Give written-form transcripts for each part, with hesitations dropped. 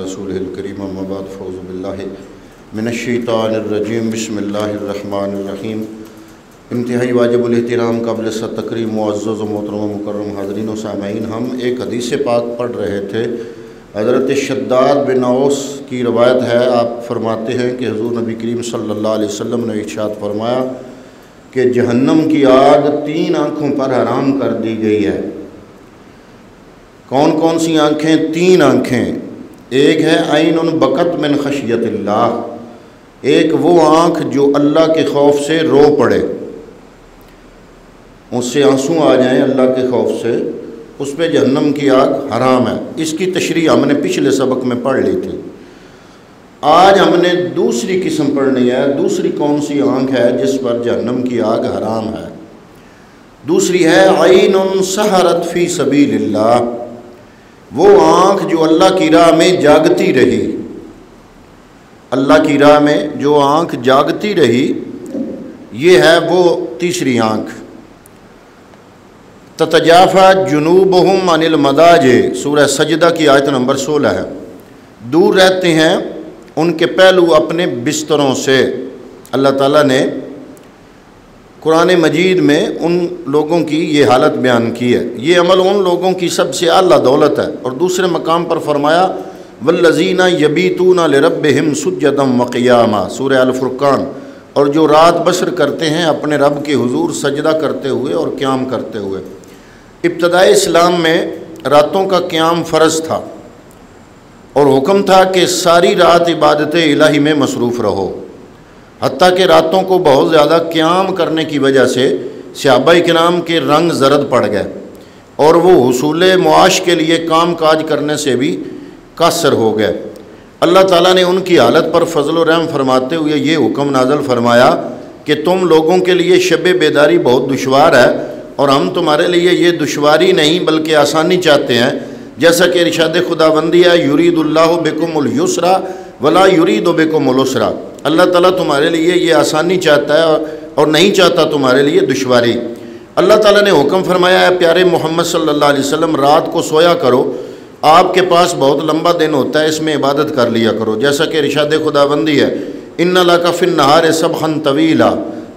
رسولہ الکریم اما بعد فاعوذ باللہ من الشیطان الرجیم بسم اللہ الرحمن الرحیم۔ انتہائی واجب الاحترام قابل تکریم معزز و محترم و مکرم حاضرین و سامعین، ہم ایک حدیث پاک پڑھ رہے تھے۔ حضرت شداد بن اوس کی روایت ہے، آپ فرماتے ہیں کہ حضور نبی کریم صلی اللہ علیہ وسلم نے ارشاد فرمایا کہ جہنم کی آگ 3 آنکھوں پر حرام کر دی گئی ہے۔ کون کون سی آنکھیں؟ 3 آنکھیں۔ ایک ہے عین بکت من خشیت اللہ، ایک وہ آنکھ جو اللہ کے خوف سے رو پڑے، اس سے آنسو آ جائیں اللہ کے خوف سے، اس پہ جہنم کی آگ حرام ہے۔ اس کی تشریح ہم نے پچھلے سبق میں پڑھ لی تھی۔ آج ہم نے دوسری قسم پڑھنی ہے۔ دوسری کون سی آنکھ ہے جس پر جہنم کی آگ حرام ہے؟ دوسری ہے عین سحرت فی سبیل اللہ، وہ آنکھ جو اللہ کی راہ میں جاگتی رہی۔ اللہ کی راہ میں جو آنکھ جاگتی رہی، یہ ہے وہ تیسری آنکھ۔ تتجافی جنوبہم عن المضاجع، سورہ سجدہ کی آیت نمبر 16 ہے۔ دور رہتے ہیں ان کے پہلو اپنے بستروں سے۔ اللہ تعالیٰ نے قرآن مجید میں ان لوگوں کی یہ حالت بیان کی ہے۔ یہ عمل ان لوگوں کی سب سے اعلیٰ دولت ہے۔ اور دوسرے مقام پر فرمایا والذین یبیتون لربہم سجدا وقیاما، سورہ الفرقان، اور جو رات بسر کرتے ہیں اپنے رب کے حضور سجدہ کرتے ہوئے اور قیام کرتے ہوئے۔ ابتدائی اسلام میں راتوں کا قیام فرض تھا اور حکم تھا کہ ساری رات عبادت الہی میں مصروف رہو، حتیٰ کہ راتوں کو بہت زیادہ قیام کرنے کی وجہ سے صحابہ کرام کے رنگ زرد پڑ گئے اور وہ حصول معاش کے لیے کام کاج کرنے سے بھی قاصر ہو گئے۔ اللہ تعالیٰ نے ان کی حالت پر فضل و رحم فرماتے ہوئے یہ حکم نازل فرمایا کہ تم لوگوں کے لیے شب بیداری بہت دشوار ہے، اور ہم تمہارے لیے یہ دشواری نہیں بلکہ آسانی چاہتے ہیں، جیسا کہ ارشاد خداوندی ہے یرید اللہ بکم اليسر ولا یرید بکم العسر۔ اللہ تعالیٰ تمہارے لیے یہ آسانی چاہتا ہے اور نہیں چاہتا تمہارے لیے دشواری۔ اللہ تعالیٰ نے حکم فرمایا ہے پیارے محمد صلی اللہ علیہ وسلم، رات کو سویا کرو، آپ کے پاس بہت لمبا دن ہوتا ہے، اس میں عبادت کر لیا کرو، جیسا کہ ارشاد خداوندی ہے ان لک فی النہار سبحا طویلا،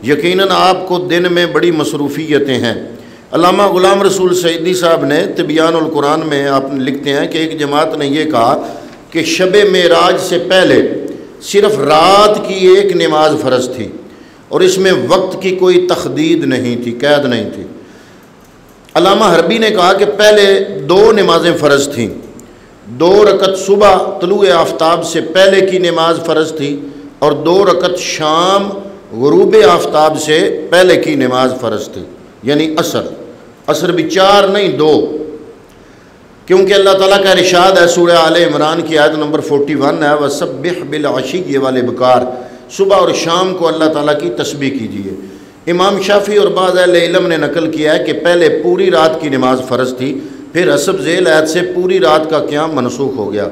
یقیناً آپ کو دن میں بڑی مصروفیتیں ہیں۔ علامہ غلام رسول سعیدی صاحب نے تبیان القرآن میں آپ لکھتے ہیں کہ ایک جماعت نے یہ کہا کہ شب معراج سے پہلے صرف رات کی ایک نماز فرض تھی اور اس میں وقت کی کوئی تحدید نہیں تھی، قید نہیں تھی۔ علامہ حربی نے کہا کہ پہلے 2 نمازیں فرض تھیں، 2 رکعت صبح طلوع آفتاب سے پہلے کی نماز فرض تھی اور 2 رکعت شام غروب آفتاب سے پہلے کی نماز فرض تھی، یعنی عصر بھی 4 نہیں 2، کیونکہ اللہ تعالیٰ کا ارشاد ہے سورہ آل عمران کی آیت نمبر 41 ہے وَسَبِّحْ بِالْعَشِيِّ وَالْإِبْكَارِ، صبح اور شام کو اللہ تعالیٰ کی تسبیح کیجیے۔ امام شافعی اور بعض اہل علم نے نقل کیا ہے کہ پہلے پوری رات کی نماز فرض تھی، پھر حسب ذیل آیت سے پوری رات کا قیام منسوخ ہو گیا۔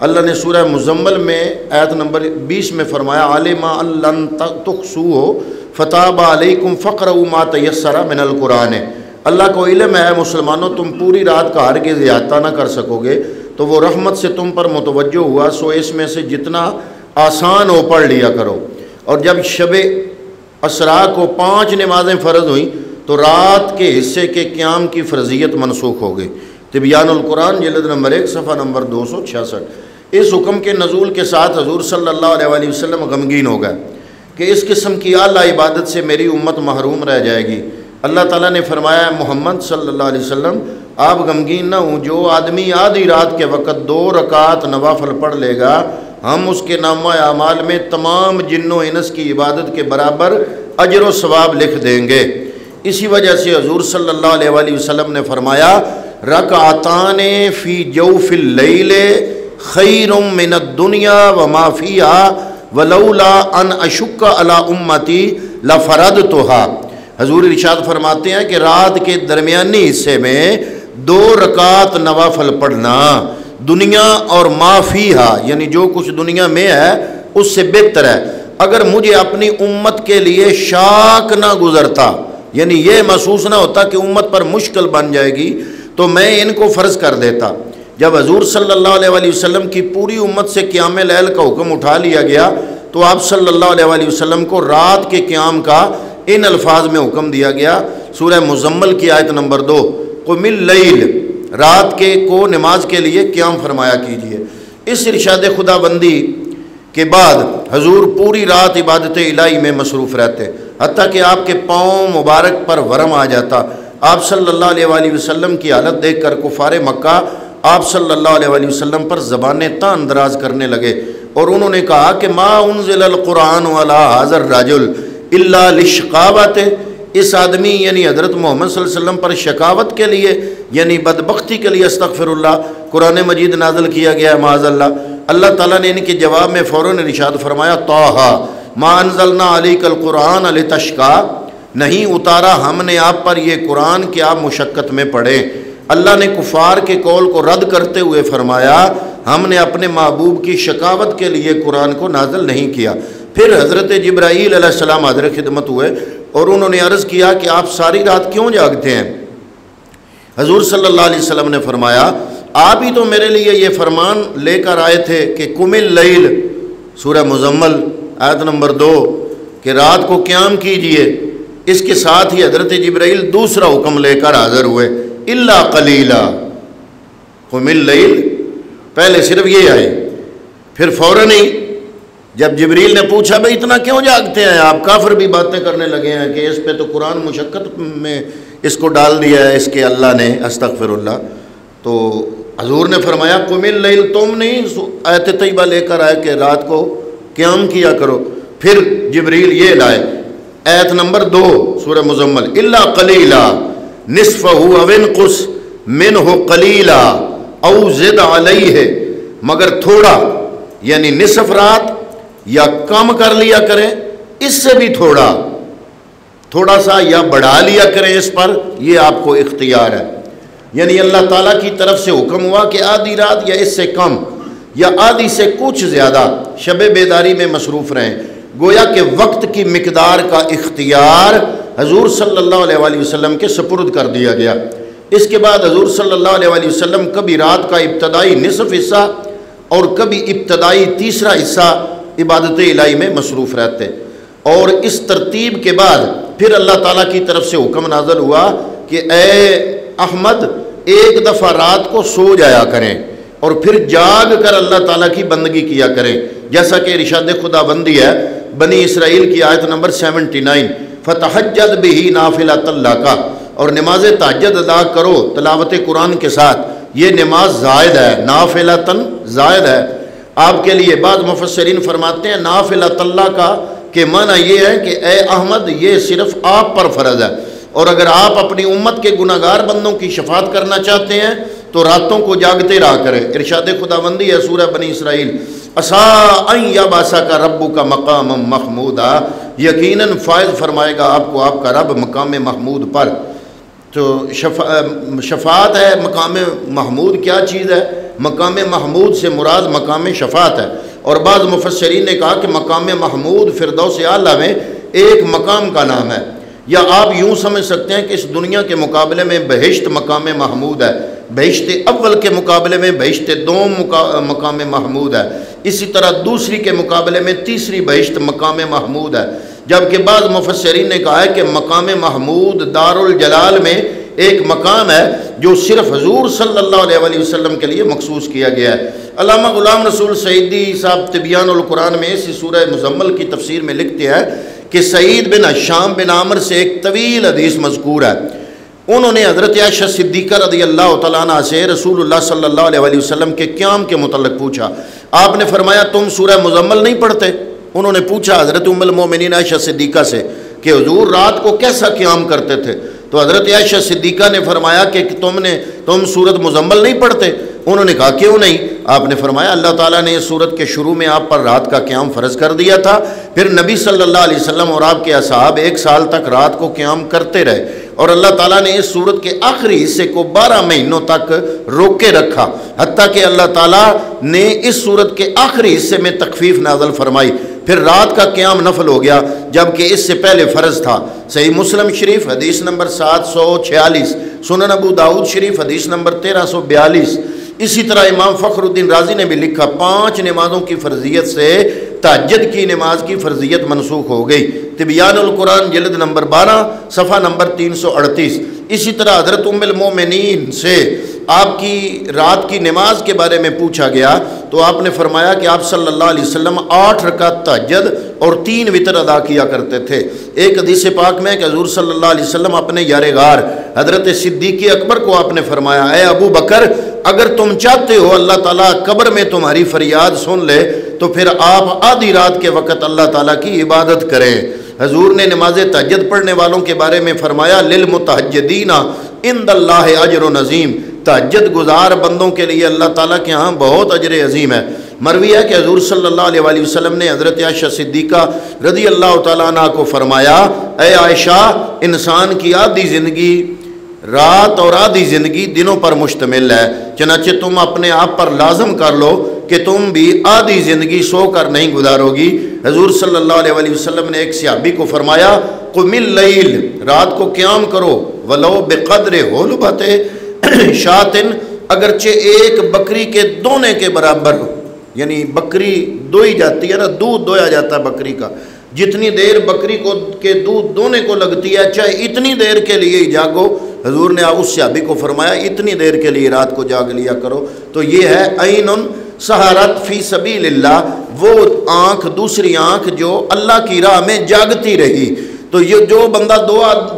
اللہ نے سورہ مزمل میں آیت نمبر 20 میں فرمایا عَلِمَ أَن لَّن تُحْصُوهُ فَتَابَ عَلَيْكُمْ فَاقْرَؤُوا مَا تَيَسَّرَ مِنَ الْقُرْآنِ۔ اللہ کو علم ہے مسلمانوں تم پوری رات کا ہرگز احاطہ نہ کر سکو گے، تو وہ رحمت سے تم پر متوجہ ہوا، سو اس میں سے جتنا آسان ہو پڑھ لیا کرو۔ اور جب شب اسرا کو 5 نمازیں فرض ہوئیں تو رات کے حصے کے قیام کی فرضیت منسوخ ہو گئی۔ تبیان القرآن جلد نمبر 1 صفحہ نمبر 266۔ اس حکم کے نزول کے ساتھ حضور صلی اللہ علیہ وسلم غمگین ہو گئے کہ اس قسم کی اعلیٰ عبادت سے میری امت محروم رہ جائے گی۔ اللہ تعالیٰ نے فرمایا محمد صلی اللہ علیہ وسلم آپ غمگین نہ ہوں، جو آدمی آدھی رات کے وقت 2 رکعات نوافل پڑھ لے گا، ہم اس کے نامہ اعمال میں تمام جن و انس کی عبادت کے برابر اجر و ثواب لکھ دیں گے۔ اسی وجہ سے حضور صلی اللہ علیہ وسلم نے فرمایا رکعتان فی جوف اللیل خیر من الدنیا وما فیہا ولولا ان اشک علی امتی لفرضتها۔ حضور ارشاد فرماتے ہیں کہ رات کے درمیانی حصے میں 2 رکعات نوافل پڑھنا دنیا اور ما فیہا، یعنی جو کچھ دنیا میں ہے اس سے بہتر ہے۔ اگر مجھے اپنی امت کے لیے شاک نہ گزرتا، یعنی یہ محسوس نہ ہوتا کہ امت پر مشکل بن جائے گی، تو میں ان کو فرض کر دیتا۔ جب حضور صلی اللہ علیہ وسلم کی پوری امت سے قیام لیل کا حکم اٹھا لیا گیا تو آپ صلی اللہ علیہ وسلم کو رات کے قیام کا ان الفاظ میں حکم دیا گیا۔ سورہ مزمل کی آیت نمبر 2، قم اللیل، رات کے کو نماز کے لیے قیام فرمایا کیجیے۔ اس ارشاد خدا بندی کے بعد حضور پوری رات عبادت الہی میں مصروف رہتے، حتیٰ کہ آپ کے پاؤں مبارک پر ورم آ جاتا۔ آپ صلی اللہ علیہ وسلم کی حالت دیکھ کر کفار مکہ آپ صلی اللہ علیہ وسلم پر زبانیں تان دراز کرنے لگے اور انہوں نے کہا کہ ما انزل القرآن علی ھذا الرجل الا لشقاوت، اس آدمی یعنی حضرت محمد صلی اللہ علیہ وسلم پر شقاوت کے لیے یعنی بدبختی کے لیے استغفر اللہ قرآن مجید نازل کیا گیا ہے معاذ اللہ۔ اللہ تعالیٰ نے ان کے جواب میں فوراً ارشاد فرمایا طٰہٰ ما انزلنا علیک القرآن لتشقیٰ، نہیں اتارا ہم نے آپ پر یہ قرآن کہ آپ مشقت میں پڑھیں۔ اللہ نے کفار کے قول کو رد کرتے ہوئے فرمایا ہم نے اپنے محبوب کی شقاوت کے لیے قرآن کو نازل نہیں کیا۔ پھر حضرت جبرائیل علیہ السلام حاضر خدمت ہوئے اور انہوں نے عرض کیا کہ آپ ساری رات کیوں جاگتے ہیں؟ حضور صلی اللہ علیہ وسلم نے فرمایا آپ ہی تو میرے لیے یہ فرمان لے کر آئے تھے کہ قم اللیل، سورہ مزمل آیت نمبر 2، کہ رات کو قیام کیجئے۔ اس کے ساتھ ہی حضرت جبرائیل دوسرا حکم لے کر حاضر ہوئے، الا قلیلا، قم اللیل، پہلے صرف یہ آئے، پھر فوراً ہی جب جبریل نے پوچھا بھئی اتنا کیوں جاگتے ہیں آپ، کافر بھی باتیں کرنے لگے ہیں کہ اس پہ تو قرآن مشقت میں اس کو ڈال دیا ہے اس کے اللہ نے، استغفر اللہ، تو حضور نے فرمایا قم اللیل، تم نہیں آیت طیبہ لے کر آئے کہ رات کو قیام کیا کرو۔ پھر جبریل یہ لائے آیت نمبر 2 سورہ مزمل، الا قلیلا نصفہ او انقص منہ قلیلا او زد علیہ، مگر تھوڑا یعنی نصف رات یا کم کر لیا کریں، اس سے بھی تھوڑا سا یا بڑھا لیا کریں اس پر، یہ آپ کو اختیار ہے۔ یعنی اللہ تعالیٰ کی طرف سے حکم ہوا کہ آدھی رات یا اس سے کم یا آدھی سے کچھ زیادہ شب بیداری میں مصروف رہیں، گویا کہ وقت کی مقدار کا اختیار حضور صلی اللہ علیہ وسلم کے سپرد کر دیا گیا۔ اس کے بعد حضور صلی اللہ علیہ وسلم کبھی رات کا ابتدائی نصف حصہ اور کبھی ابتدائی تیسرا حصہ عبادت الہی میں مصروف رہتے، اور اس ترتیب کے بعد پھر اللہ تعالیٰ کی طرف سے حکم نازل ہوا کہ اے احمد ایک دفعہ رات کو سو جایا کریں اور پھر جاگ کر اللہ تعالیٰ کی بندگی کیا کریں، جیسا کہ ارشاد خدا بندی ہے بنی اسرائیل کی آیت نمبر 79، فتحجد بہ نافلۃ لک، اور نماز تہجد ادا کرو تلاوت قرآن کے ساتھ، یہ نماز زائد ہے، نافلۃ زائد ہے آپ کے لیے۔ بعض مفسرین فرماتے ہیں نافلۃ اللہ کا کہ معنی یہ ہے کہ اے احمد یہ صرف آپ پر فرض ہے، اور اگر آپ اپنی امت کے گناہگار بندوں کی شفاعت کرنا چاہتے ہیں تو راتوں کو جاگتے رہا کریں۔ ارشاد خداوندی ہے سورہ بنی اسرائیل، عسیٰ ان یبعثک ربک مقاما محمودا، یقیناً فائز فرمائے گا آپ کو آپ کا رب مقام محمود پر۔ تو شفاعت ہے، مقام محمود کیا چیز ہے؟ مقام محمود سے مراد مقام شفاعت ہے، اور بعض مفسرین نے کہا کہ مقام محمود فردوس اعلیٰ میں ایک مقام کا نام ہے، یا آپ یوں سمجھ سکتے ہیں کہ اس دنیا کے مقابلے میں بہشت مقام محمود ہے، بہشت اول کے مقابلے میں بہشت دوم مقام محمود ہے، اسی طرح دوسری کے مقابلے میں تیسری بہشت مقام محمود ہے، جبکہ بعض مفسرین نے کہا ہے کہ مقام محمود دار الجلال میں ایک مقام ہے جو صرف حضور صلی اللہ علیہ وسلم کے لیے مخصوص کیا گیا ہے۔ علامہ غلام رسول سعیدی صاحب طبیان القرآن میں اسی سورہ مزمل کی تفسیر میں لکھتے ہیں کہ سعید بن ہشام بن عامر سے ایک طویل حدیث مذکور ہے، انہوں نے حضرت عائشہ صدیقہ رضی اللہ تعالیٰ عنہ سے رسول اللہ صلی اللہ علیہ وسلم کے قیام کے متعلق پوچھا۔ آپ نے فرمایا تم سورہ مزمل نہیں پڑھتے؟ انہوں نے پوچھا حضرت ام المومنین عائشہ صدیقہ سے کہ حضور رات کو کیسا قیام کرتے تھے؟ تو حضرت عائشہ صدیقہ نے فرمایا کہ تم سورت مزمل نہیں پڑھتے؟ انہوں نے کہا کیوں نہیں؟ آپ نے فرمایا اللہ تعالیٰ نے اس سورت کے شروع میں آپ پر رات کا قیام فرض کر دیا تھا، پھر نبی صلی اللہ علیہ وسلم اور آپ کے اصحاب 1 سال تک رات کو قیام کرتے رہے، اور اللہ تعالیٰ نے اس سورت کے آخری حصے کو 12 مہینوں تک روکے رکھا، حتیٰ کہ اللہ تعالیٰ نے اس سورت کے آخری حصے میں تخفیف نازل فرمائی۔ پھر رات کا قیام نفل ہو گیا، جبکہ اس سے پہلے فرض تھا۔ صحیح مسلم شریف حدیث نمبر 746، سنن ابو داؤد شریف حدیث نمبر 1342۔ اسی طرح امام فخر الدین رازی نے بھی لکھا 5 نمازوں کی فرضیت سے تہجد کی نماز کی فرضیت منسوخ ہو گئی۔ تبیان القرآن جلد نمبر 12 صفحہ نمبر 338۔ اسی طرح حضرت ام المومنین سے آپ کی رات کی نماز کے بارے میں پوچھا گیا تو آپ نے فرمایا کہ آپ صلی اللہ علیہ وسلم 8 رکعت تہجد اور 3 وتر ادا کیا کرتے تھے۔ ایک حدیث پاک میں کہ حضور صلی اللہ علیہ وسلم اپنے یار غار حضرت صدیق اکبر کو آپ نے فرمایا، اے ابو بکر، اگر تم چاہتے ہو اللہ تعالیٰ قبر میں تمہاری فریاد سن لے تو پھر آپ آدھی رات کے وقت اللہ تعالیٰ کی عبادت کریں۔ حضور نے نماز تہجد پڑھنے والوں کے بارے میں فرمایا، للمتہجدین عند اللہ اجر عظیم، تہجد گزار بندوں کے لیے اللہ تعالیٰ کے ہاں بہت اجر عظیم ہے۔ مروی ہے کہ حضور صلی اللہ علیہ وسلم نے حضرت عائشہ صدیقہ رضی اللہ تعالیٰ عنہ کو فرمایا، اے عائشہ، انسان کی آدھی زندگی رات اور آدھی زندگی دنوں پر مشتمل ہے، چنانچہ تم اپنے آپ پر لازم کر لو کہ تم بھی آدھی زندگی سو کر نہیں گزارو گی۔ حضور صلی اللہ علیہ وسلم نے ایک صحابی کو فرمایا، قم اللیل، رات کو قیام کرو، ولو بقدر حلبۃ شاۃ، اگرچہ ایک بکری کے دونے کے برابر ہو، یعنی بکری دوئی جاتی ہے نا، دودھ دویا جاتا ہے بکری کا، جتنی دیر بکری کو کے دودھ دونے کو لگتی ہے چاہے اتنی دیر کے لیے ہی جاگو۔ حضور نے اس صحابی کو فرمایا اتنی دیر کے لیے رات کو جاگ لیا کرو۔ تو یہ ہے عین سہارت فی سبیل اللہ، وہ آنکھ، دوسری آنکھ جو اللہ کی راہ میں جاگتی رہی۔ تو یہ جو بندہ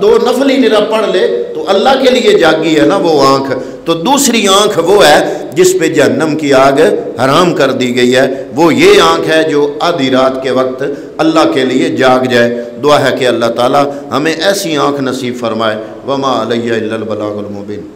دو نفلی نرا پڑھ لے تو اللہ کے لیے جاگی ہے نا وہ آنکھ، تو دوسری آنکھ وہ ہے جس پہ جہنم کی آگ حرام کر دی گئی ہے، وہ یہ آنکھ ہے جو آدھی رات کے وقت اللہ کے لیے جاگ جائے۔ دعا ہے کہ اللہ تعالی ہمیں ایسی آنکھ نصیب فرمائے۔ وما علیہ الا البلاغ المبین۔